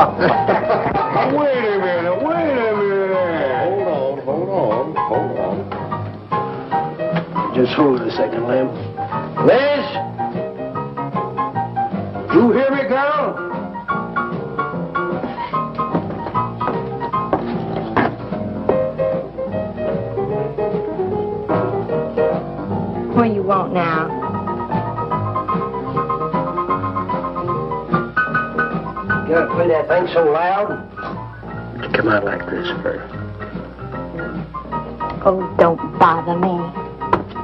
Wait a minute. Hold on. Just hold it a second, Lem. Liz? You hear me, girl? What do you want now? You gotta play that thing so loud? Come out like this, Bert. Oh, don't bother me.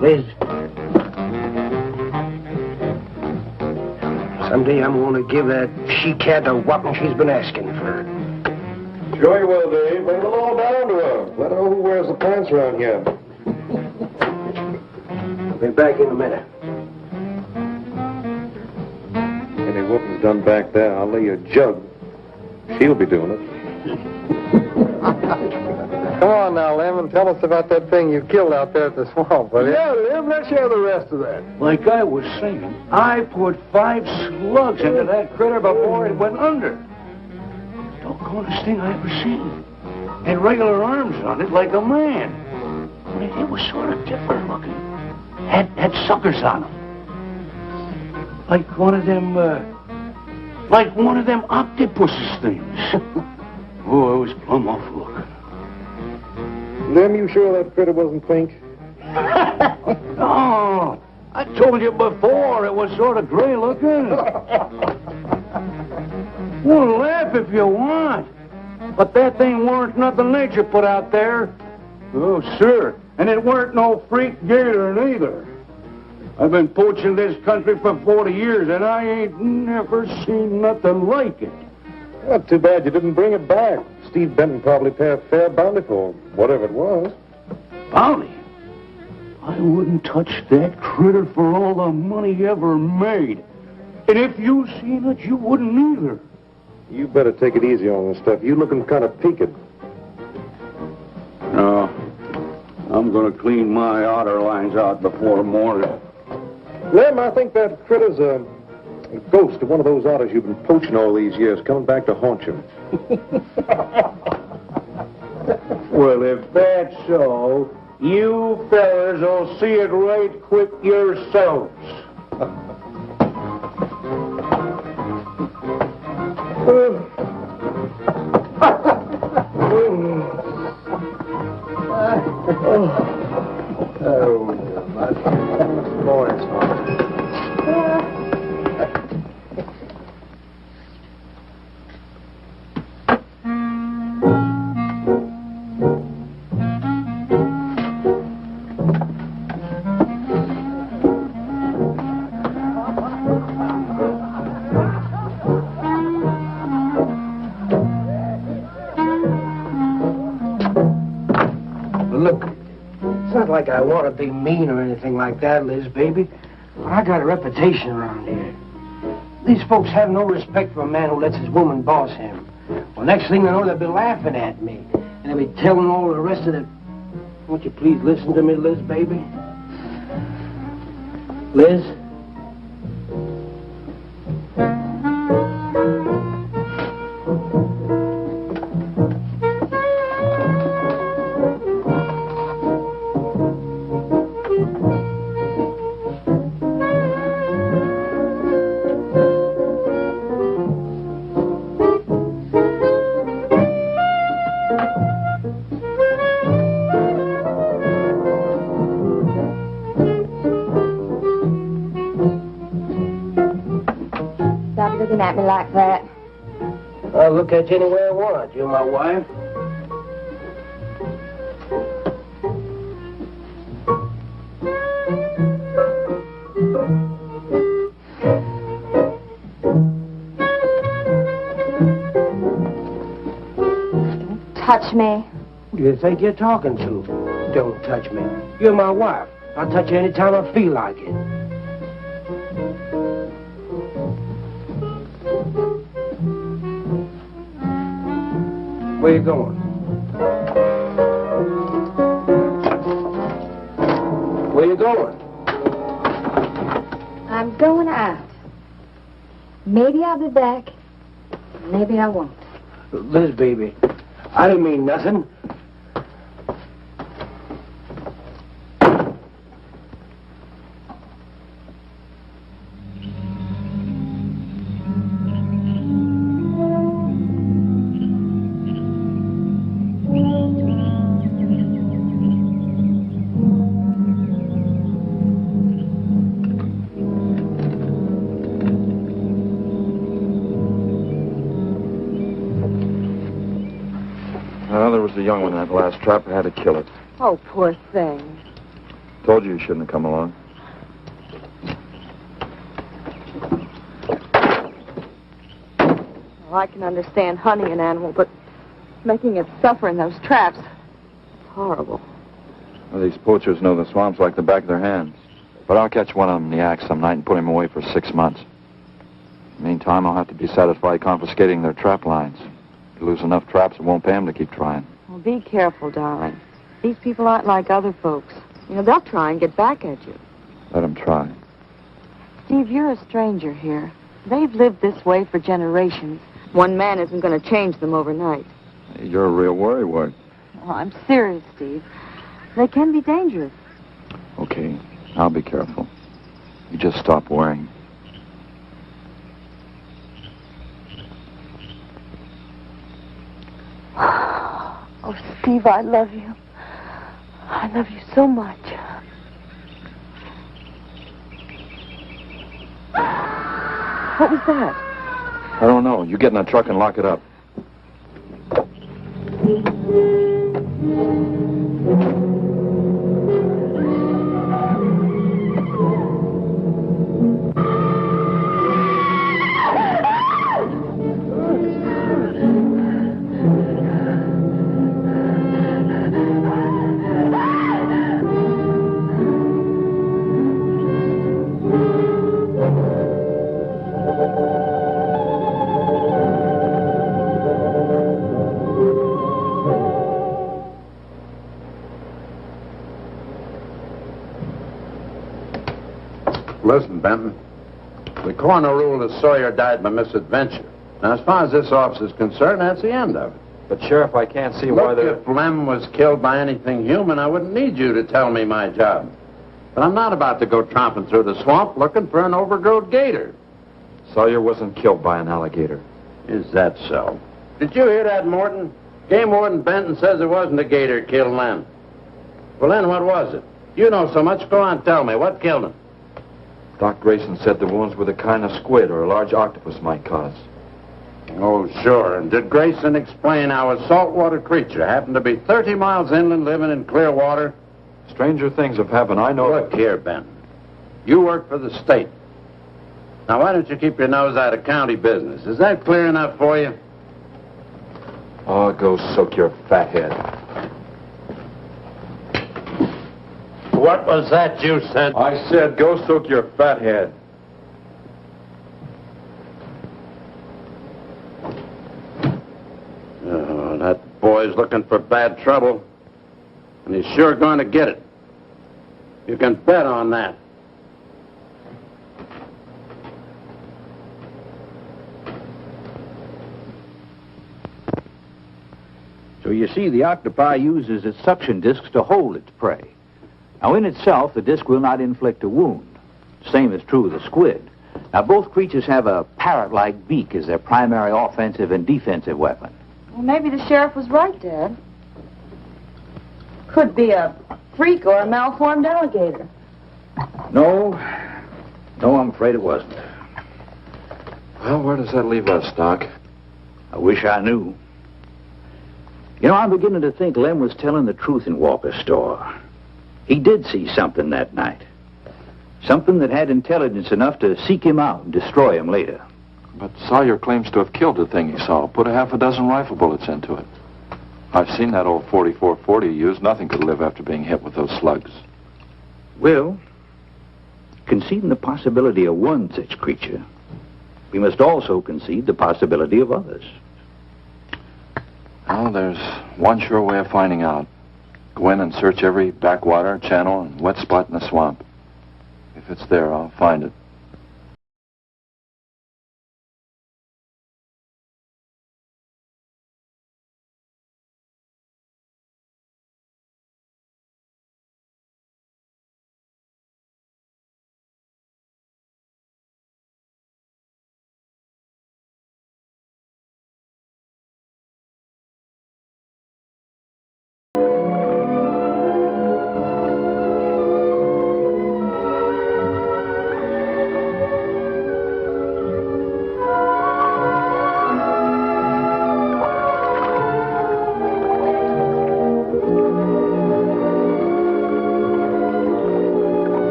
Liz. Someday I'm going to give that she-cat a whopping she's been asking for. Sure you will, Dave. Bring it all down to her. Let her know who wears the pants around here. I'll be back in a minute. Any whooping's done back there, I'll lay you a jug. She'll be doing it. Come on now, Lem, and tell us about that thing you killed out there at the swamp, will you? Yeah, Lem, let's hear the rest of that. Like I was saying, I put 5 slugs into that critter before it went under. Doggonest thing I ever seen. Had regular arms on it like a man. But it was sort of different looking. Had suckers on them. Like one of them octopus's things. Oh, it was plumb off looking. Lem, you sure that critter wasn't pink? No, I told you before it was sort of gray looking. Well, laugh if you want. But that thing weren't nothing nature put out there. Oh, sir. And it weren't no freak gator neither. I've been poaching this country for 40 years, and I ain't never seen nothing like it. Well, too bad you didn't bring it back. Steve Benton probably pay a fair bounty for whatever it was. Bounty? I wouldn't touch that critter for all the money ever made. And if you seen it, you wouldn't either. You better take it easy on this stuff. You looking kind of peaked. No. I'm gonna clean my otter lines out before morning. Lem, I think that critter's a ghost of one of those otters you've been poaching all these years, coming back to haunt you. Well, if that's so, you fellas will see it right quick yourselves. Look, it's not like I want to be mean or anything like that, Liz, baby. But I got a reputation around here. These folks have no respect for a man who lets his woman boss him. Well, next thing they know, they'll be laughing at me. And they'll be telling all the rest of the... Won't you please listen to me, Liz, baby? Liz? Looking at me like that. I'll look at you any way I want. You're my wife. Don't touch me. Who do you think you're talking to? Don't touch me. You're my wife. I'll touch you anytime I feel like it. Where you going? Where you going? I'm going out. Maybe I'll be back. Maybe I won't. Liz, baby, I didn't mean nothing. Well, there was a young one in that last trap. I had to kill it. Oh, poor thing. Told you you shouldn't have come along. Well, I can understand hunting an animal, but making it suffer in those traps, it's horrible. Well, these poachers know the swamps like the back of their hands. But I'll catch one of them in the act some night and put him away for 6 months. Meantime, I'll have to be satisfied confiscating their trap lines. If you lose enough traps, it won't pay them to keep trying. Well, be careful, darling. These people aren't like other folks. You know, they'll try and get back at you. Let them try. Steve, you're a stranger here. They've lived this way for generations. One man isn't going to change them overnight. You're a real worrywart. Oh, I'm serious, Steve. They can be dangerous. Okay, I'll be careful. You just stop worrying. Oh, Steve, I love you. I love you so much. What was that? I don't know. You get in that truck and lock it up. Listen, Benton. The coroner ruled that Sawyer died by misadventure. Now, as far as this officer's concerned, that's the end of it. But, Sheriff, I can't see why Look, they're... if Lem was killed by anything human, I wouldn't need you to tell me my job. But I'm not about to go tromping through the swamp looking for an overgrown gator. Sawyer wasn't killed by an alligator. Is that so? Did you hear that, Morton? Game Warden Benton says it wasn't a gator killed Lem. Well, then, what was it? You know so much. Go on, tell me. What killed him? Doc Grayson said the wounds were the kind of squid or a large octopus might cause. Oh, sure. And did Grayson explain how a saltwater creature happened to be 30 miles inland living in clear water? Stranger things have happened. I know... Look here, Ben. You work for the state. Now, why don't you keep your nose out of county business? Is that clear enough for you? Oh, go soak your fat head. What was that you said? I said go soak your fat head. Oh, that boy's looking for bad trouble. And he's sure going to get it. You can bet on that. So you see, the octopi uses its suction discs to hold its prey. Now, in itself, the disc will not inflict a wound. Same is true of the squid. Now, both creatures have a parrot-like beak as their primary offensive and defensive weapon. Well, maybe the sheriff was right, Dad. Could be a freak or a malformed alligator. No, I'm afraid it wasn't. Well, where does that leave us, Doc? I wish I knew. You know, I'm beginning to think Lem was telling the truth in Walker's store. He did see something that night. Something that had intelligence enough to seek him out and destroy him later. But Sawyer claims to have killed the thing he saw. Put a half a dozen rifle bullets into it. I've seen that old 44-40 used. Nothing could live after being hit with those slugs. Well, conceding the possibility of one such creature, we must also concede the possibility of others. Well, there's one sure way of finding out. Go in and search every backwater, channel, and wet spot in the swamp. If it's there, I'll find it.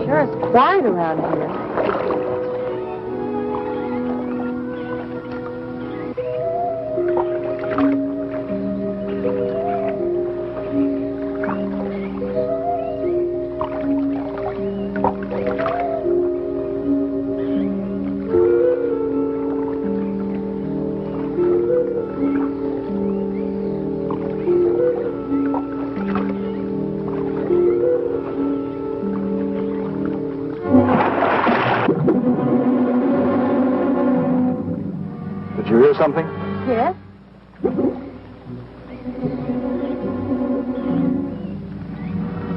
Sure is quiet around here. Did you hear something? Yes?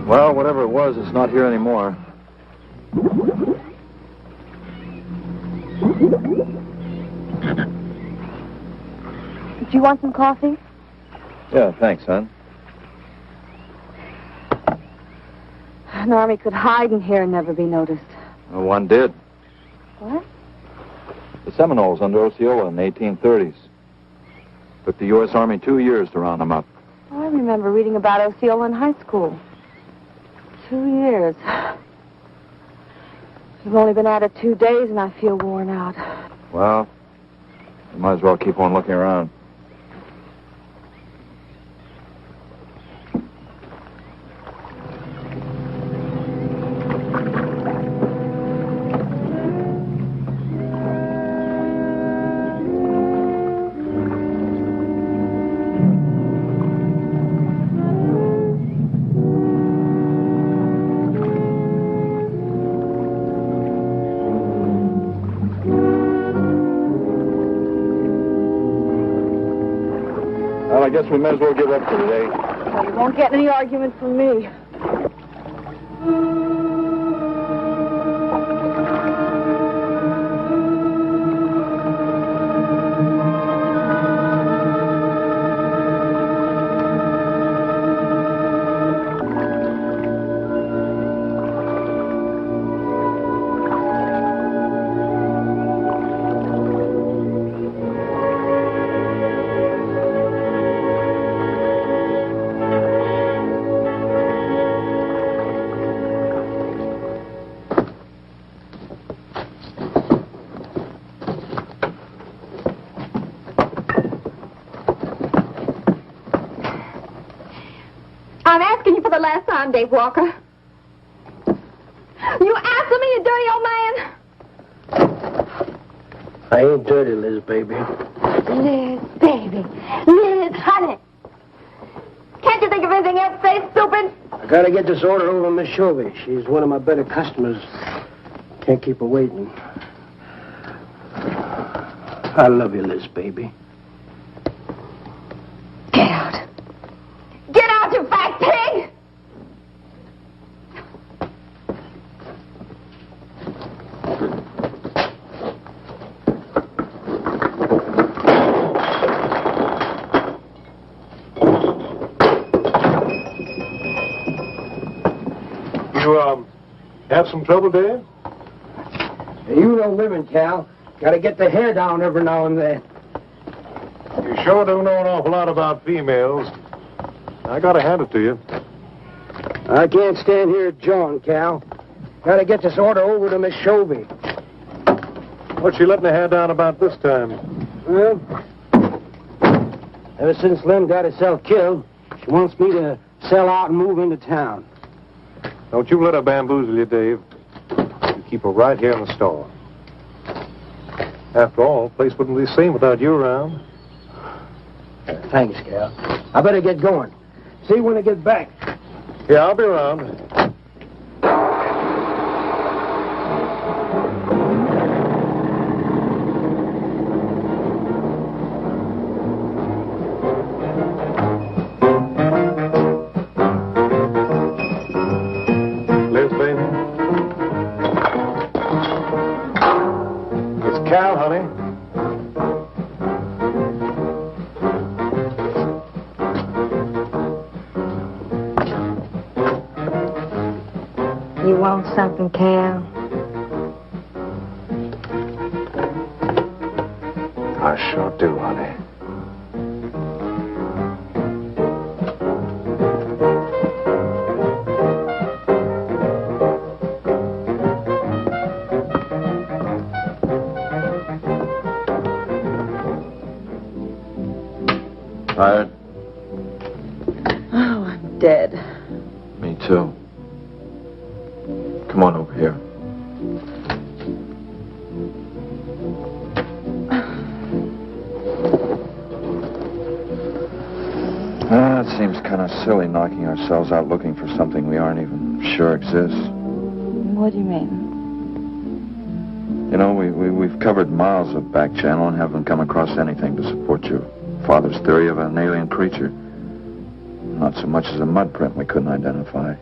Well, whatever it was, it's not here anymore. Do you want some coffee? Yeah, thanks, son. An army could hide in here and never be noticed. Well, one did. What? The Seminoles under Osceola in the 1830s. Took the U.S. Army 2 years to round them up. Oh, I remember reading about Osceola in high school. 2 years. We've only been at it 2 days and I feel worn out. Well, you might as well keep on looking around. I guess we may as well give up for today. Well, you won't get any argument from me. I'm asking you for the last time, Dave Walker. You answer me, you dirty old man. I ain't dirty, Liz, baby. Liz, baby. Liz, honey. Can't you think of anything else to say, stupid? I gotta get this order over to Miss Shovey. She's one of my better customers. Can't keep her waiting. I love you, Liz, baby. Get out. Get out, you fat pig! You, have some trouble, Dave? You know women, Cal. Gotta get the hair down every now and then. You sure do know an awful lot about females. I gotta hand it to you. I can't stand here jawing, Cal. Gotta get this order over to Miss Shovey. What's she letting her hair down about this time? Well, ever since Lem got herself killed, she wants me to sell out and move into town. Don't you let her bamboozle you, Dave. You keep her right here in the store. After all, the place wouldn't be the same without you around. Thanks, Cal. I better get going. See you when I get back. Yeah, I'll be around. Liz, baby. It's Cal, honey. You want something, Cal? I sure do, honey. dead. Me too. Come on over here. It seems kind of silly knocking ourselves out looking for something we aren't even sure exists. What do you mean? You know, we've covered miles of back channel and haven't come across anything to support your father's theory of an alien creature. Not so much as a mud print we couldn't identify.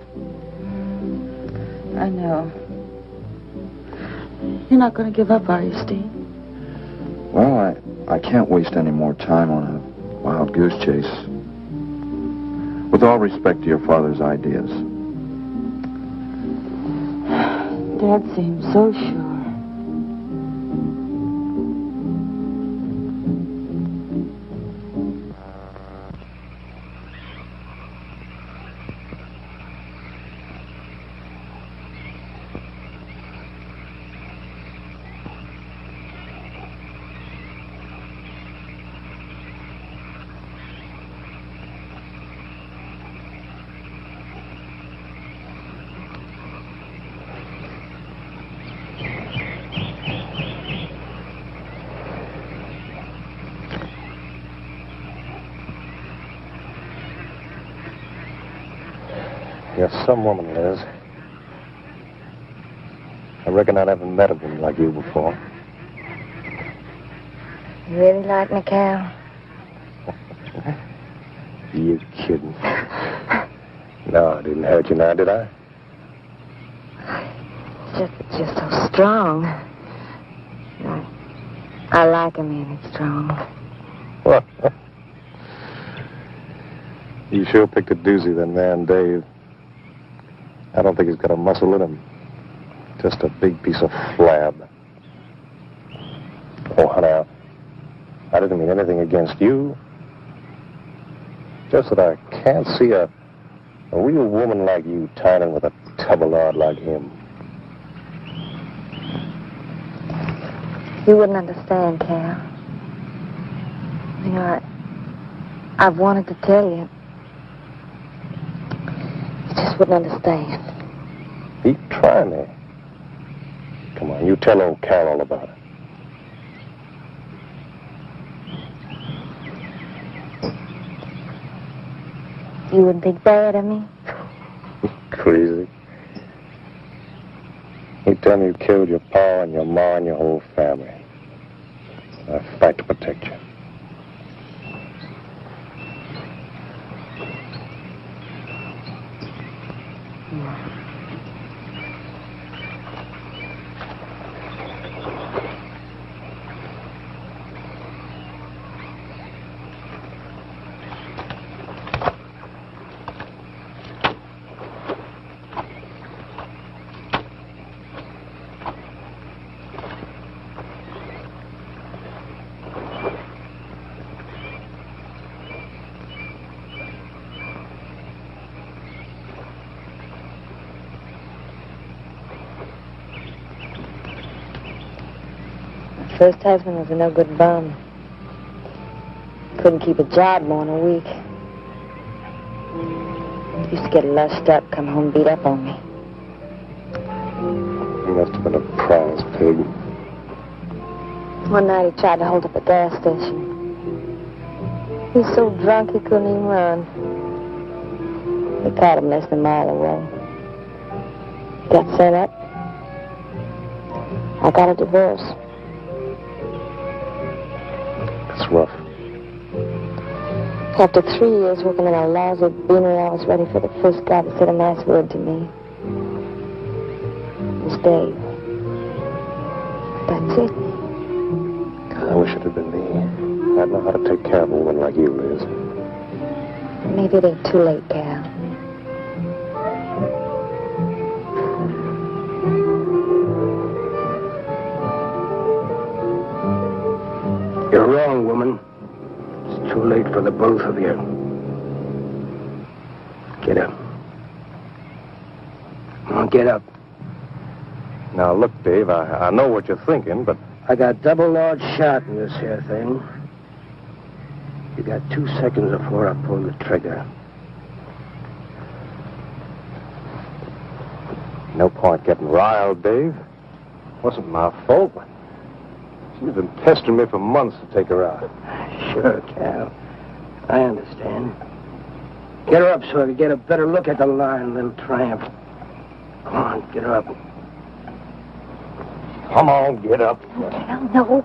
I know. You're not going to give up, are you, Steve? Well, I can't waste any more time on a wild goose chase. With all respect to your father's ideas. Dad seems so sure. You're some woman, Liz. I reckon I never met a woman like you before. You really like me, Cal? You're kidding. No, I didn't hurt you now, did I? It's just so strong. I like a man that's strong. Well, you sure picked a doozy, that man, Dave. I don't think he's got a muscle in him. Just a big piece of flab. Oh, honey, I didn't mean anything against you. Just that I can't see a real woman like you tying in with a tubbalard like him. You wouldn't understand, Cal. You know, I've wanted to tell you. You just wouldn't understand. Keep trying me. Come on, you tell old Cal all about it. You wouldn't think bad of me? Crazy. You tell me you killed your pa and your ma and your whole family. I fight to protect you. First husband was a no-good bum. Couldn't keep a job more than a week. Used to get lushed up, come home beat up on me. He must have been a prize pig. One night he tried to hold up a gas station. He was so drunk he couldn't even run. We caught him less than a mile away. Got sent up. I got a divorce. It's rough. After 3 years working in a lousy beanery, I was ready for the first guy to say a nice word to me. It was Dave. That's it. I wish it had been me. I'd know how to take care of a woman like you, Liz. Maybe it ain't too late, Cal. You're wrong, woman. It's too late for the both of you. Get up. Come on, get up. Now, look, Dave, I know what you're thinking, but... I got double large shot in this here thing. You got 2 seconds before I pull the trigger. No point getting riled, Dave. Wasn't my fault. She's been pestering me for months to take her out. Sure, Cal. I understand. Get her up so I can get a better look at the line, little tramp. Come on, get her up. Come on, get up. Cal, no.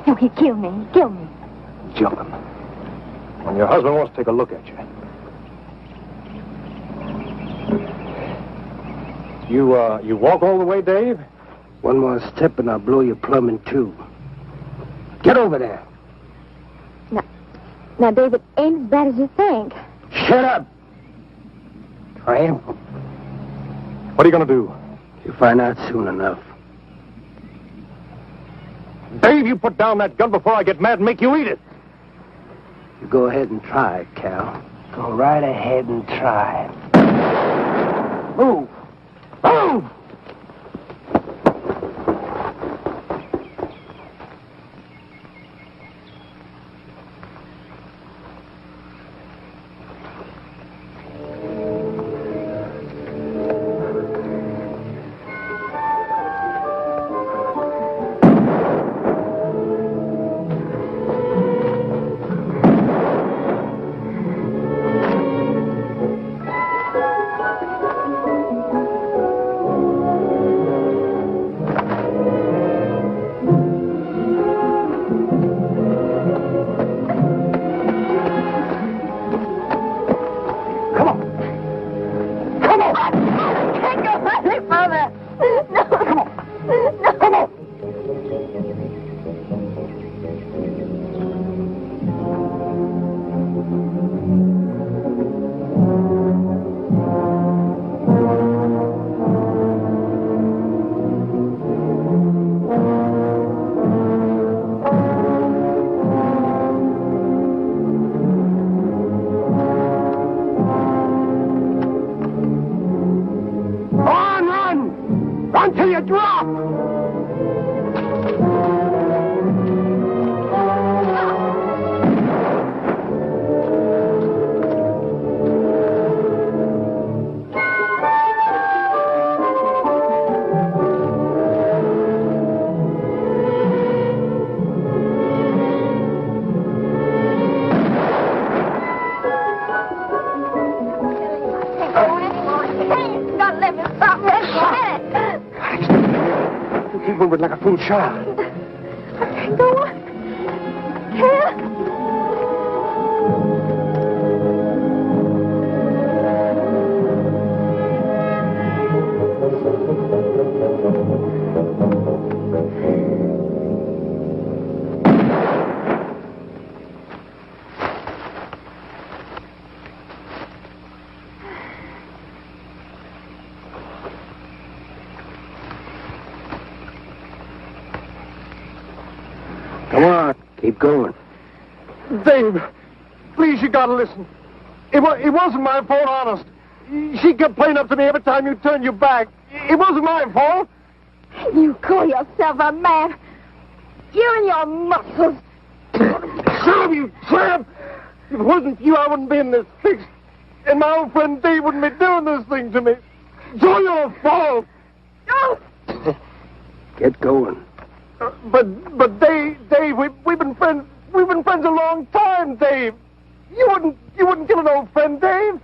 No, he'd kill me. He'd kill me. Jumping. When your husband wants to take a look at you. You walk all the way, Dave? One more step and I'll blow your plumb in two. Get over there. Now, David, ain't as bad as you think. Shut up. Tramp. What are you going to do? You'll find out soon enough. Dave, you put down that gun before I get mad and make you eat it. You go ahead and try it, Cal. Go right ahead and try it. Move. Move! Until you drop! Keep moving like a fool child. Go on. Cal. Come on, keep going. Dave, please, you gotta listen. It wasn't my fault, honest. She kept playing up to me every time you turned your back. It wasn't my fault. You call yourself a man. You and your muscles. Shut up, you tramp! If it wasn't for you, I wouldn't be in this fix. And my old friend Dave wouldn't be doing this thing to me. It's all your fault. No! Get going. But Dave, we've been friends. We've been friends a long time, Dave. You wouldn't kill an old friend, Dave.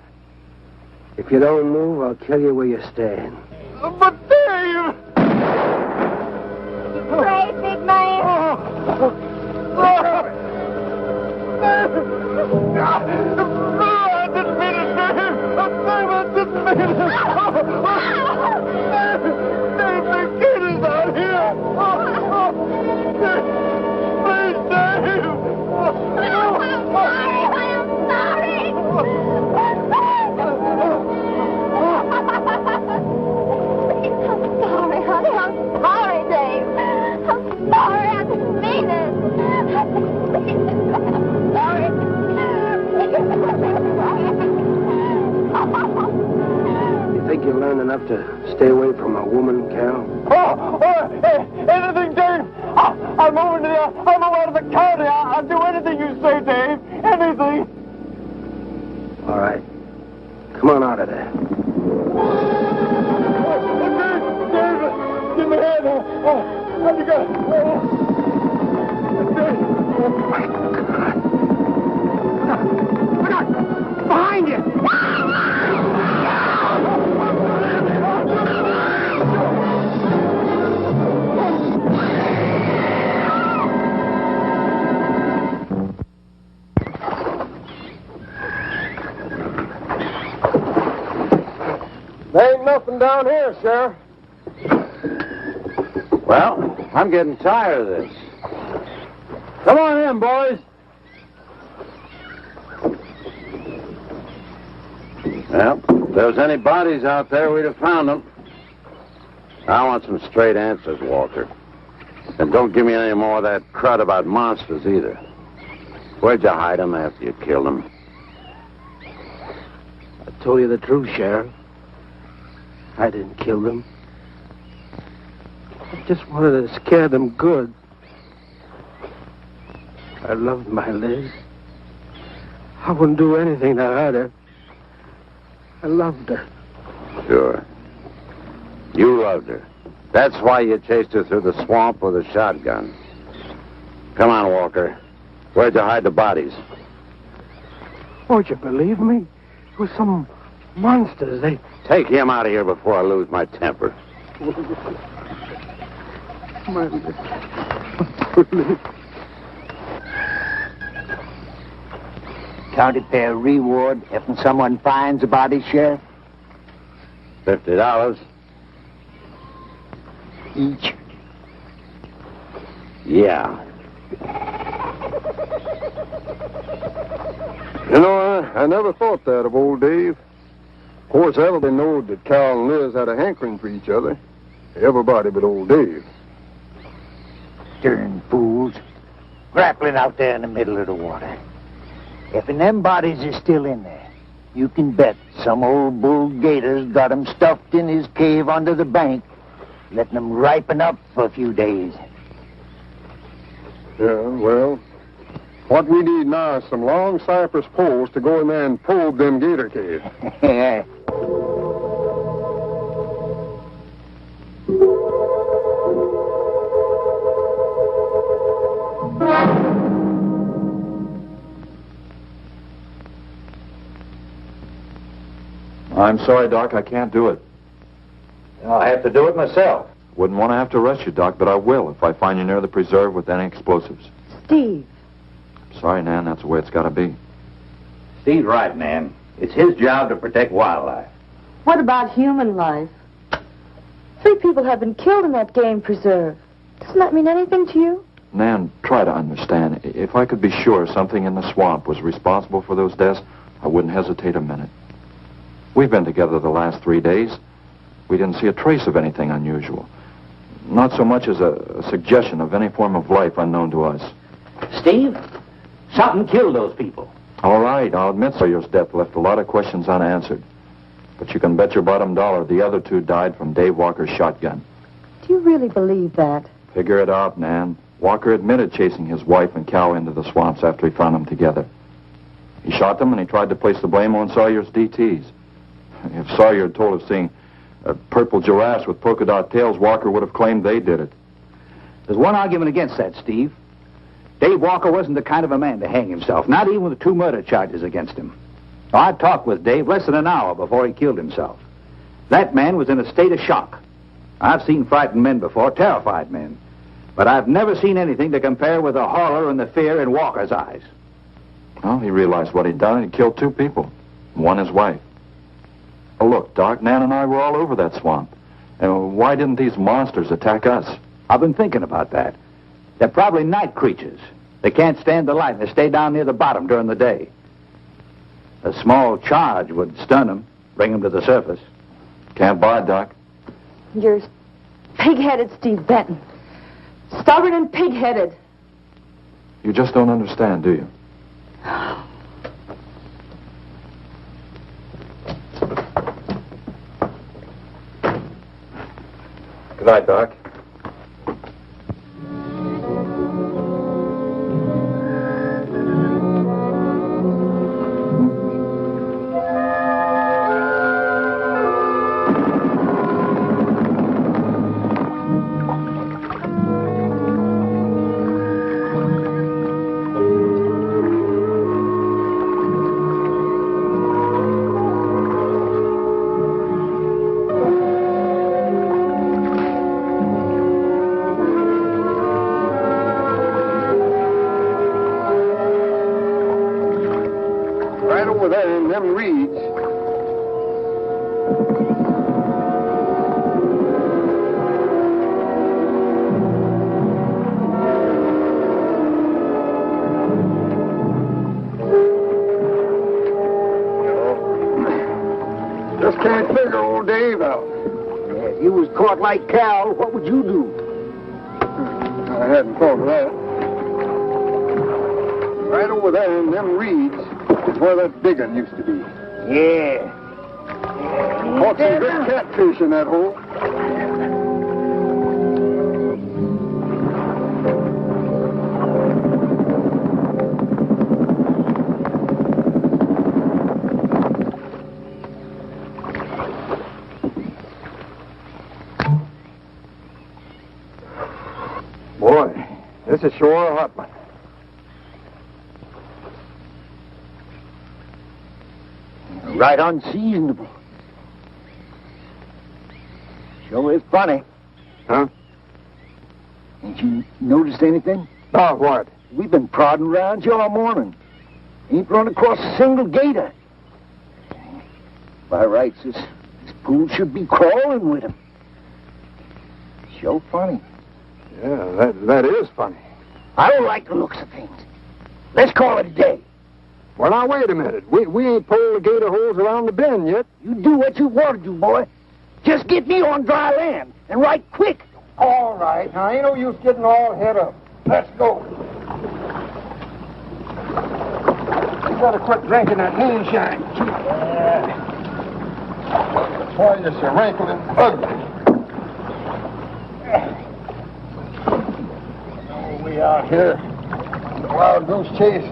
If you don't move, I'll kill you where you stand. But Dave! Brave, big man. I didn't mean it, Dave. I didn't mean it. Dave, the kid is out here. Please, Dave. I'm sorry, honey. I'm sorry, Dave. I'm sorry. I didn't mean it. I'm sorry. You think you learned enough to stay away from a woman, Cal? Anything, Dave. I'm moving out of the county. I'll do anything you say, Dave. Anything. All right. Come on out of there. Behind you! There ain't nothing down here, Sheriff. Well, I'm getting tired of this. Come on in, boys. Well, if there was any bodies out there, we'd have found them. I want some straight answers, Walker. And don't give me any more of that crud about monsters, either. Where'd you hide them after you killed them? I told you the truth, Sheriff. I didn't kill them. I just wanted to scare them good. I loved my Liz. I wouldn't do anything to hurt her. I loved her. Sure. You loved her. That's why you chased her through the swamp with a shotgun. Come on, Walker. Where'd you hide the bodies? Won't you believe me? It was some monsters. They... Take him out of here before I lose my temper. County fair reward if someone finds a body, Sheriff? $50. Each. Yeah. You know, I never thought that of old Dave. Of course, everybody knowed that Cal and Liz had a hankering for each other. Everybody but old Dave. Darn fools. Grappling out there in the middle of the water. If them bodies are still in there, you can bet some old bull gator's got them stuffed in his cave under the bank, letting them ripen up for a few days. Yeah, well, what we need now is some long cypress poles to go in there and probe them gator caves. Yeah. I'm sorry, Doc, I can't do it. I'll have to do it myself. Wouldn't want to have to arrest you, Doc, but I will if I find you near the preserve with any explosives. Steve. Sorry, Nan, that's the way it's got to be. Steve's right, Nan. It's his job to protect wildlife. What about human life? 3 people have been killed in that game preserve. Doesn't that mean anything to you? Nan, try to understand. If I could be sure something in the swamp was responsible for those deaths, I wouldn't hesitate a minute. We've been together the last 3 days. We didn't see a trace of anything unusual. Not so much as a suggestion of any form of life unknown to us. Steve, something killed those people. All right, I'll admit Sawyer's death left a lot of questions unanswered. But you can bet your bottom dollar the other 2 died from Dave Walker's shotgun. Do you really believe that? Figure it out, Nan. Walker admitted chasing his wife and cow into the swamps after he found them together. He shot them and he tried to place the blame on Sawyer's DTs. If Sawyer had told of seeing purple giraffes with polka dot tails, Walker would have claimed they did it. There's one argument against that, Steve. Dave Walker wasn't the kind of a man to hang himself, not even with the 2 murder charges against him. I talked with Dave less than an hour before he killed himself. That man was in a state of shock. I've seen frightened men before, terrified men. But I've never seen anything to compare with the horror and the fear in Walker's eyes. Well, he realized what he'd done and he killed 2 people. One his wife. Oh, look, Doc, Nan and I were all over that swamp. And why didn't these monsters attack us? I've been thinking about that. They're probably night creatures. They can't stand the light and they stay down near the bottom during the day. A small charge would stun them, bring them to the surface. Can't buy it, Doc. You're pig-headed, Steve Benton. Stubborn and pig-headed. You just don't understand, do you? Good night, Doc. just can't figure old Dave out. If you was caught like Cal, what would you do? I hadn't thought of that. Right over there in them reeds is where that big one used to be. Yeah. Caught some good catfish in that hole. Boy, this is sure a hot one. Right unseasonable. Sure is funny. Huh? Ain't you noticed anything? Oh, what? We've been prodding around here all morning. Ain't run across a single gator. By rights, this pool should be crawling with him. Sure funny. Yeah, that is funny. I don't like the looks of things. Let's call it a day. Well, now, wait a minute. We ain't pulled the gator holes around the bend yet. You do what you want to do, boy. Just get me on dry land, and right quick. All right. Now, ain't no use getting all head up. Let's go. You better quit drinking that moonshine. Boy, you're so wrinkled and ugly. Oh, we out here. Wild goose chase.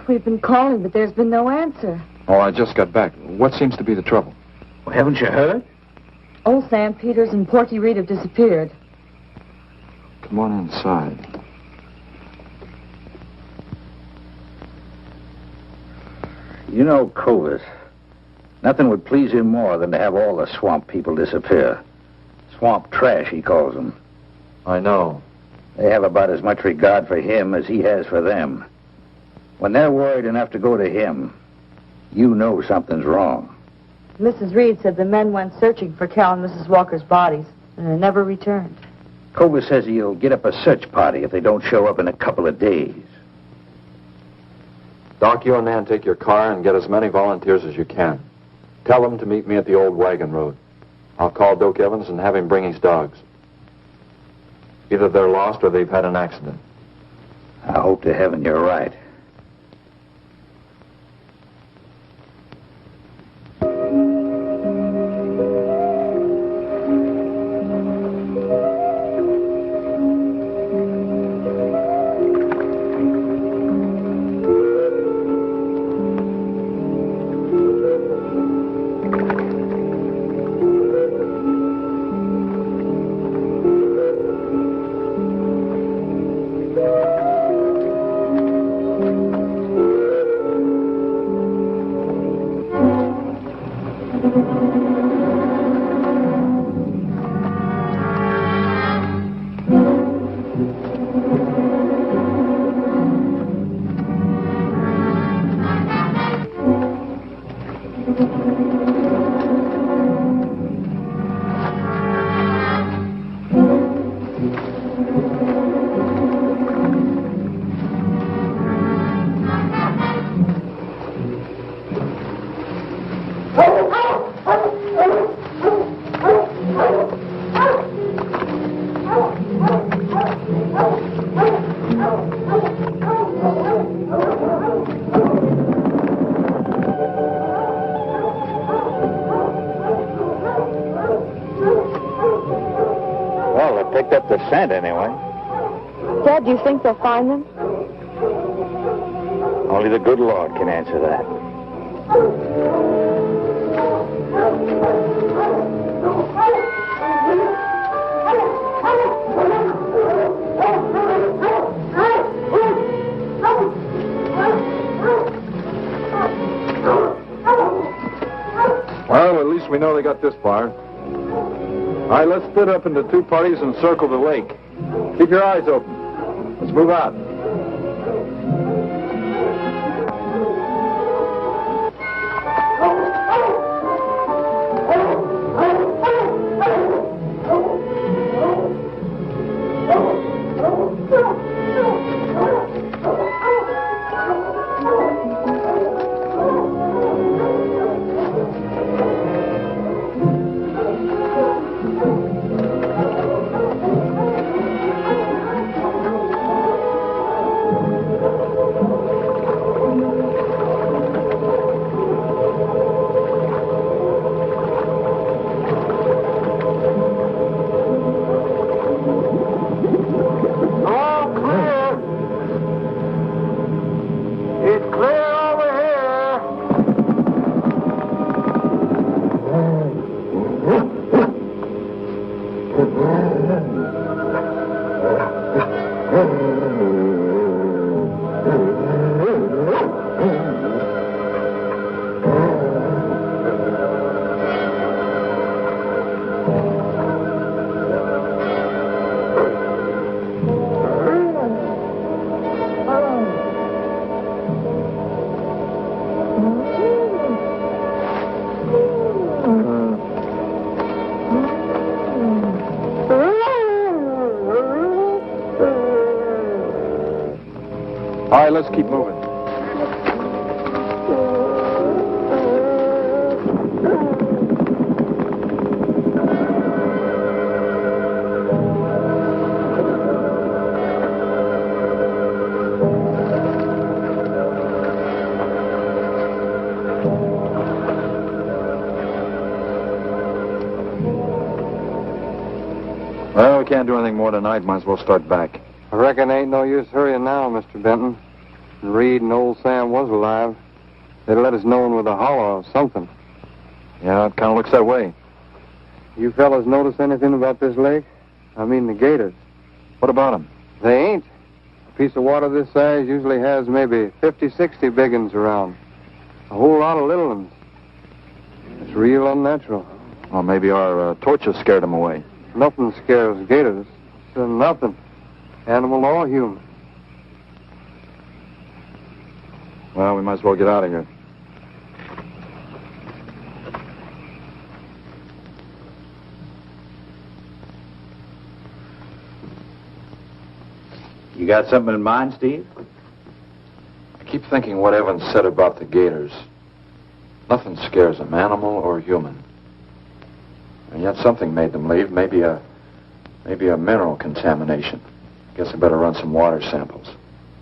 We've been calling, but there's been no answer. Oh, I just got back. What seems to be the trouble? Well, haven't you heard? Old Sam Peters and Porky Reed have disappeared. Come on inside. You know, Clovis, nothing would please him more than to have all the swamp people disappear. Swamp trash, he calls them. I know. They have about as much regard for him as he has for them. When they're worried enough to go to him, you know something's wrong. Mrs. Reed said the men went searching for Cal and Mrs. Walker's bodies, and they never returned. Clovis says he'll get up a search party if they don't show up in a couple of days. Doc, you and Nan take your car and get as many volunteers as you can. Tell them to meet me at the old wagon road. I'll call Doak Evans and have him bring his dogs. Either they're lost or they've had an accident. I hope to heaven you're right. Anyway. Dad, do you think they'll find them? Only the good Lord can answer that. Well, at least we know they got this far. All right, let's split up into two parties and circle the lake. Keep your eyes open. Let's move out. All right, let's keep moving. Well, we can't do anything more tonight. Might as well start back. I reckon ain't no use hurrying now, Mr. Benton. Reed and old Sam was alive. They'd let us know with a holler or something. Yeah, it kind of looks that way. You fellas notice anything about this lake? I mean the gators. What about them? They ain't. A piece of water this size usually has maybe 50, 60 big uns around. A whole lot of little ones. It's real unnatural. Well, maybe our torches scared them away. Nothing scares gators. Nothing. Animal or human. Well, we might as well get out of here. You got something in mind, Steve? I keep thinking what Evans said about the gators. Nothing scares them, animal or human. And yet something made them leave. Maybe a mineral contamination. Guess I better run some water samples.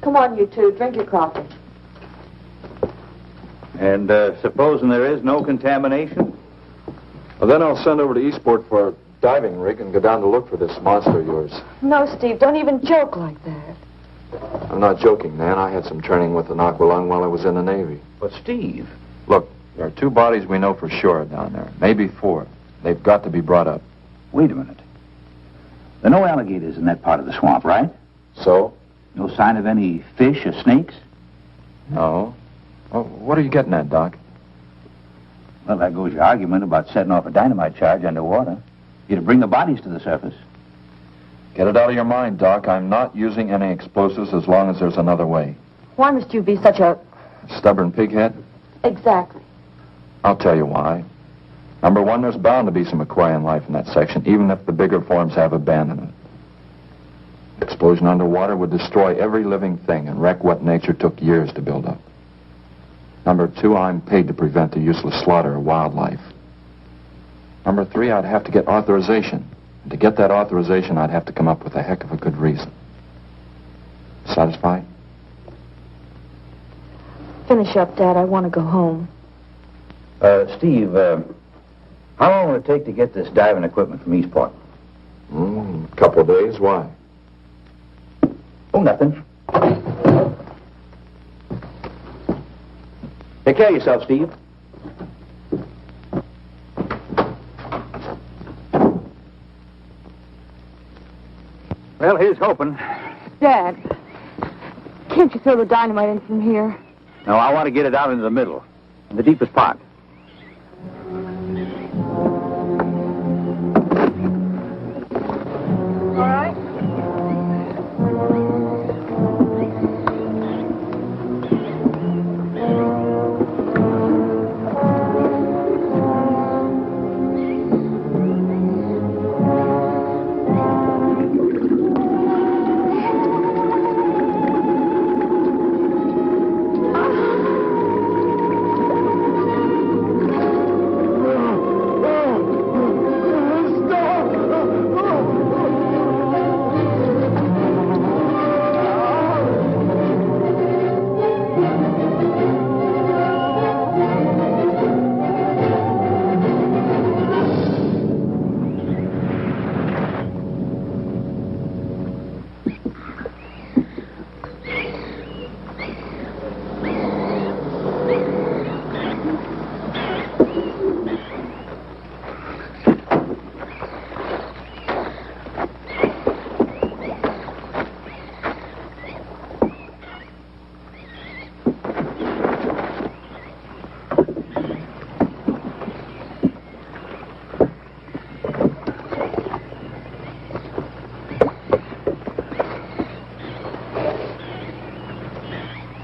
Come on, you two. Drink your coffee. And supposing there is no contamination? Well, then I'll send over to Eastport for a diving rig and go down to look for this monster of yours. No, Steve, don't even joke like that. I'm not joking, Nan. I had some training with an aqualung while I was in the Navy. But, Steve... Look, there are 2 bodies we know for sure down there. Maybe 4. They've got to be brought up. Wait a minute. There are no alligators in that part of the swamp, right? So? No sign of any fish or snakes? No. Well, what are you getting at, Doc? Well, there goes your argument about setting off a dynamite charge underwater. You'd bring the bodies to the surface. Get it out of your mind, Doc. I'm not using any explosives as long as there's another way. Why must you be such a... Stubborn pighead? Exactly. I'll tell you why. Number one, there's bound to be some aquarian life in that section, even if the bigger forms have abandoned it. Explosion underwater would destroy every living thing and wreck what nature took years to build up. Number two, I'm paid to prevent the useless slaughter of wildlife. Number three, I'd have to get authorization. And to get that authorization, I'd have to come up with a heck of a good reason. Satisfied? Finish up, Dad. I want to go home. Steve, how long will it take to get this diving equipment from Eastport? A couple of days. Why? Oh, nothing. Take care of yourself, Steve. Well, here's hoping. Dad, can't you throw the dynamite in from here? No, I want to get it out into the middle, in the deepest part. All right.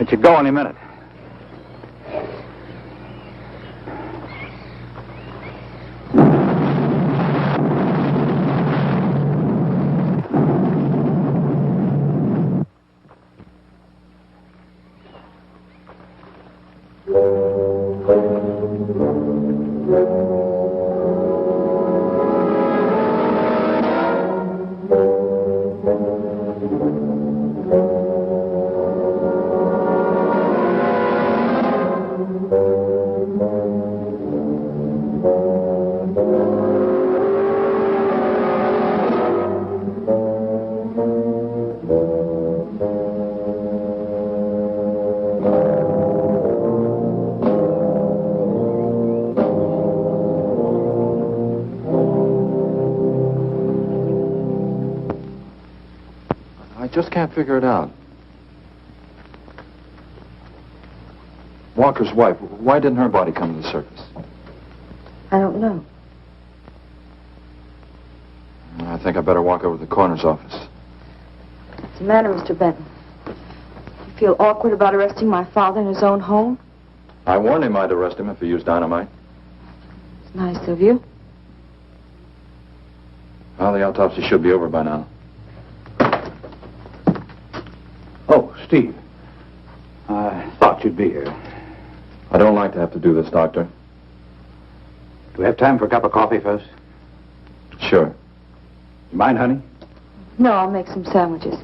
It should go any minute. Just can't figure it out. Walker's wife, why didn't her body come to the surface? I don't know. I think I better walk over to the coroner's office. What's the matter, Mr. Benton? You feel awkward about arresting my father in his own home? I warned him I'd arrest him if he used dynamite. It's nice of you. Well, the autopsy should be over by now. Oh, Steve. I thought you'd be here. I don't like to have to do this, Doctor. Do we have time for a cup of coffee first? Sure. You mind, honey? No, I'll make some sandwiches.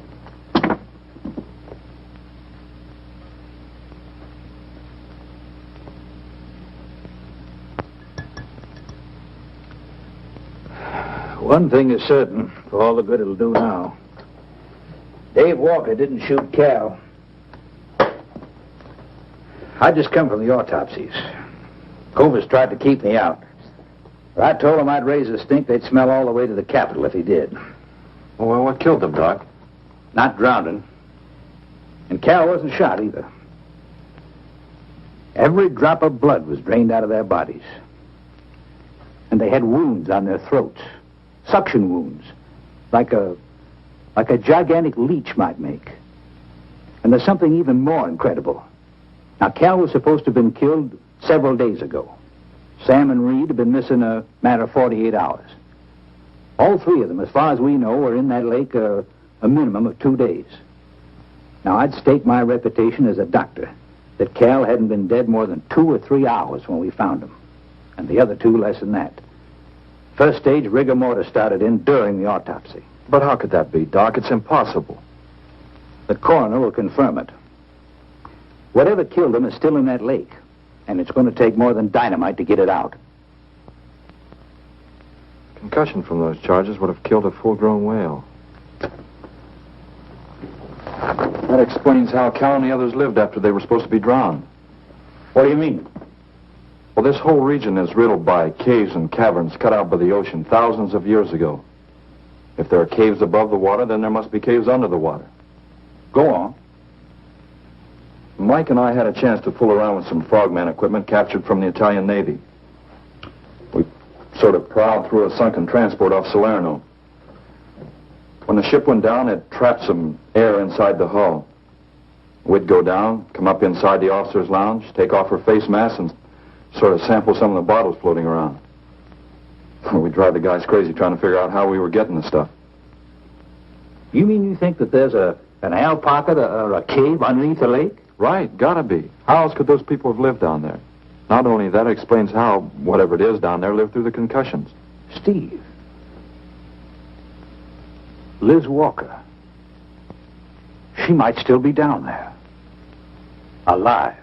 One thing is certain, for all the good it'll do now. Dave Walker didn't shoot Cal. I just come from the autopsies. Covers tried to keep me out. But I told him I'd raise a stink they'd smell all the way to the Capitol if he did. Well, what killed them, Doc? Not drowning. And Cal wasn't shot either. Every drop of blood was drained out of their bodies. And they had wounds on their throats. Suction wounds. Like a gigantic leech might make. And there's something even more incredible. Now, Cal was supposed to have been killed several days ago. Sam and Reed have been missing a matter of 48 hours. All three of them, as far as we know, were in that lake a minimum of 2 days. Now, I'd stake my reputation as a doctor that Cal hadn't been dead more than 2 or 3 hours when we found him. And the other two less than that. First stage rigor mortis started in during the autopsy. But how could that be, Doc? It's impossible. The coroner will confirm it. Whatever killed him is still in that lake. And it's going to take more than dynamite to get it out. Concussion from those charges would have killed a full-grown whale. That explains how Cal and the others lived after they were supposed to be drowned. What do you mean? Well, this whole region is riddled by caves and caverns cut out by the ocean thousands of years ago. If there are caves above the water, then there must be caves under the water. Go on. Mike and I had a chance to fool around with some frogman equipment captured from the Italian Navy. We sort of prowled through a sunken transport off Salerno. When the ship went down, it trapped some air inside the hull. We'd go down, come up inside the officer's lounge, take off her face mask, and sort of sample some of the bottles floating around. We'd drive the guys crazy trying to figure out how we were getting the stuff. You mean you think that there's an ale pocket or a cave underneath the lake? Right, gotta be. How else could those people have lived down there? Not only that, it explains how, whatever it is down there, lived through the concussions. Steve. Liz Walker. She might still be down there. Alive.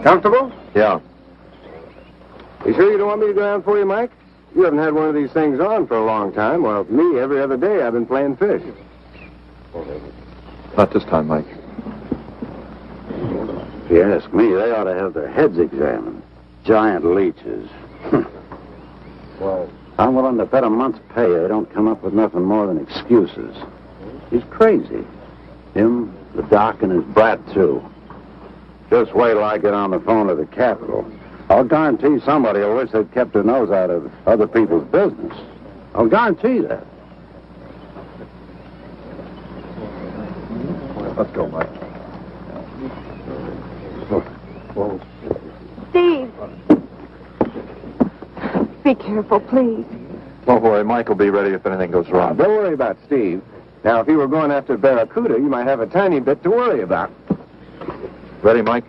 Comfortable? Yeah. You sure you don't want me to go down for you, Mike? You haven't had one of these things on for a long time. Well, me, every other day I've been playing fish. Not this time, Mike. If you ask me, they ought to have their heads examined. Giant leeches. Well, I'm willing to bet a month's pay they don't come up with nothing more than excuses. He's crazy. Him, the doc, and his brat, too. Just wait till I get on the phone to the Capitol. I'll guarantee somebody will wish they'd kept their nose out of other people's business. I'll guarantee that. Let's go, Mike. well, Steve! Be careful, please. Don't worry, Mike will be ready if anything goes wrong. don't worry about Steve. Now, if you were going after Barracuda, you might have a tiny bit to worry about. Ready, Mike?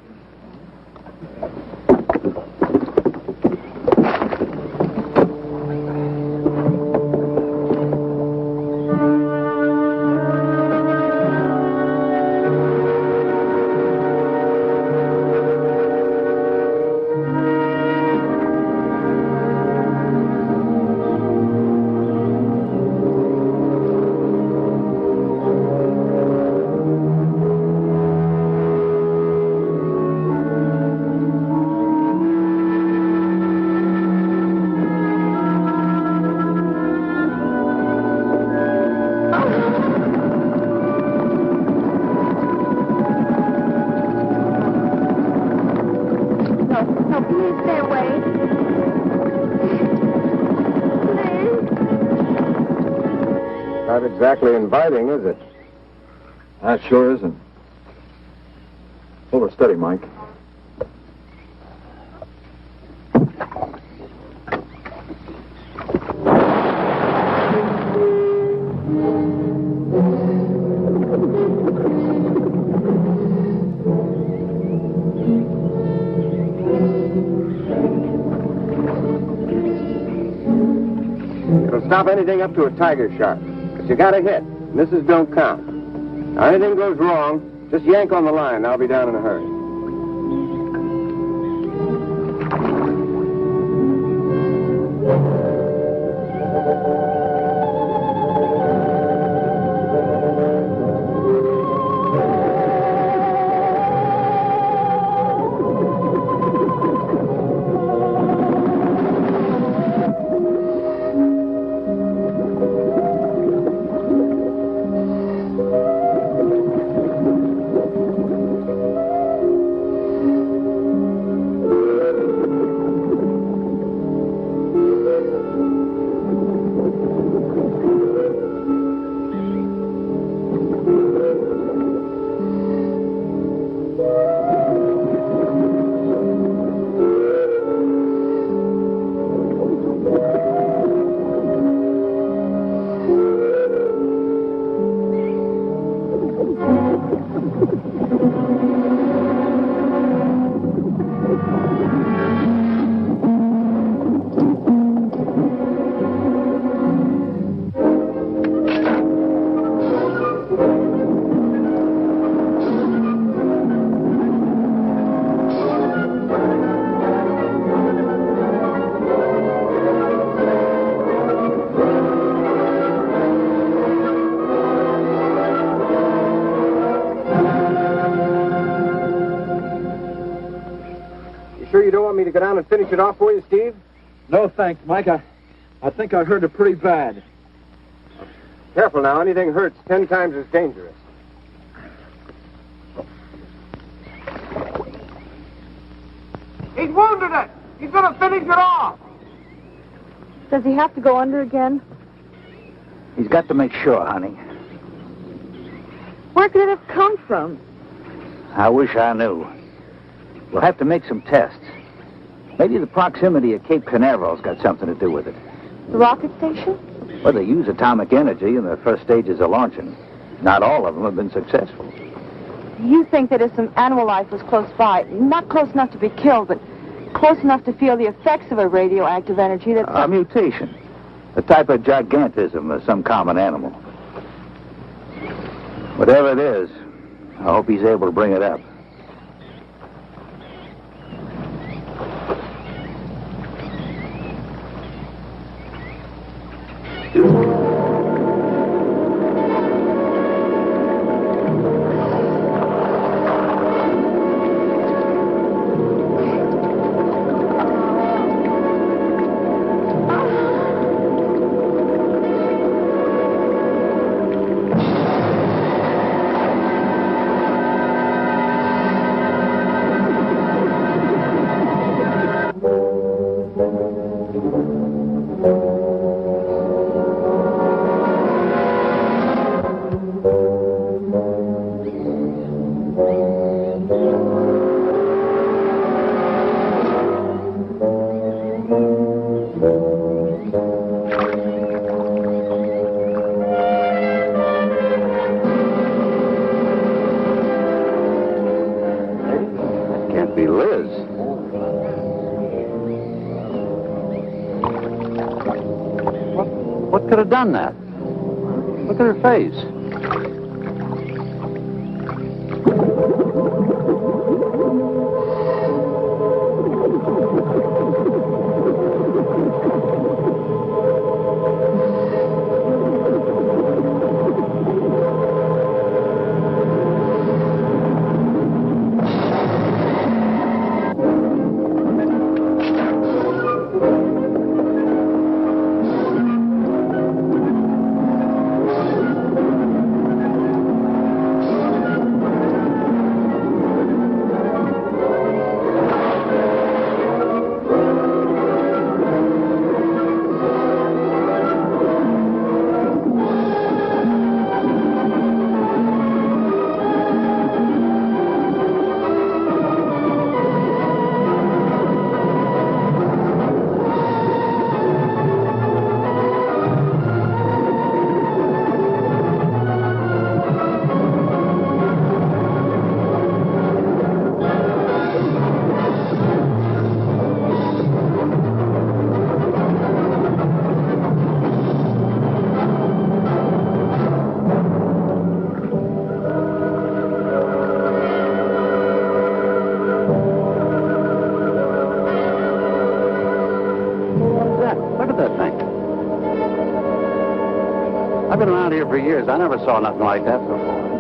Not exactly inviting, is it? That sure isn't. Hold her steady, Mike. It'll stop anything up to a tiger shark. But you got a hit. Misses don't count. Now, anything goes wrong, just yank on the line. I'll be down in a hurry. You don't want me to go down and finish it off for you, Steve? No, thanks, Mike. I think I hurt it pretty bad. Careful now. Anything hurts 10 times as dangerous. He's wounded it. He's going to finish it off. Does he have to go under again? He's got to make sure, honey. Where could it have come from? I wish I knew. We'll have to make some tests. Maybe the proximity of Cape Canaveral's got something to do with it. The rocket station? Well, they use atomic energy in the first stages of launching. Not all of them have been successful. You think that if some animal life was close by, not close enough to be killed, but close enough to feel the effects of a radioactive energy that... A mutation. A type of gigantism of some common animal. Whatever it is, I hope he's able to bring it up. Could have done that. Look at her face. I've been around here for years. I never saw nothing like that before.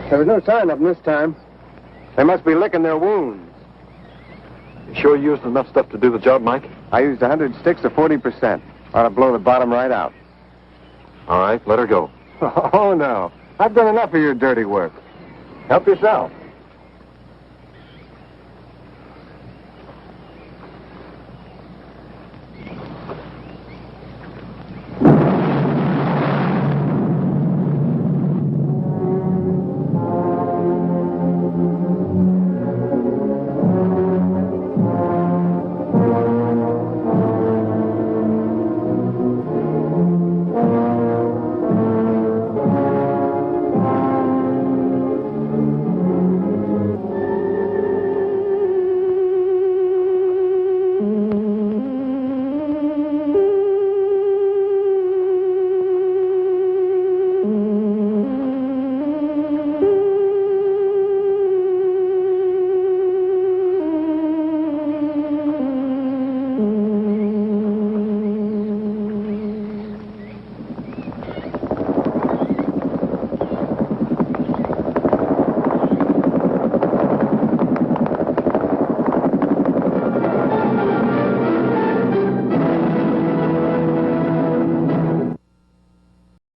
There was no sign of them this time. They must be licking their wounds. You sure you used enough stuff to do the job, Mike? I used 100 sticks of 40%. Ought to blow the bottom right out. All right, let her go. Oh, no. I've done enough of your dirty work. Help yourself.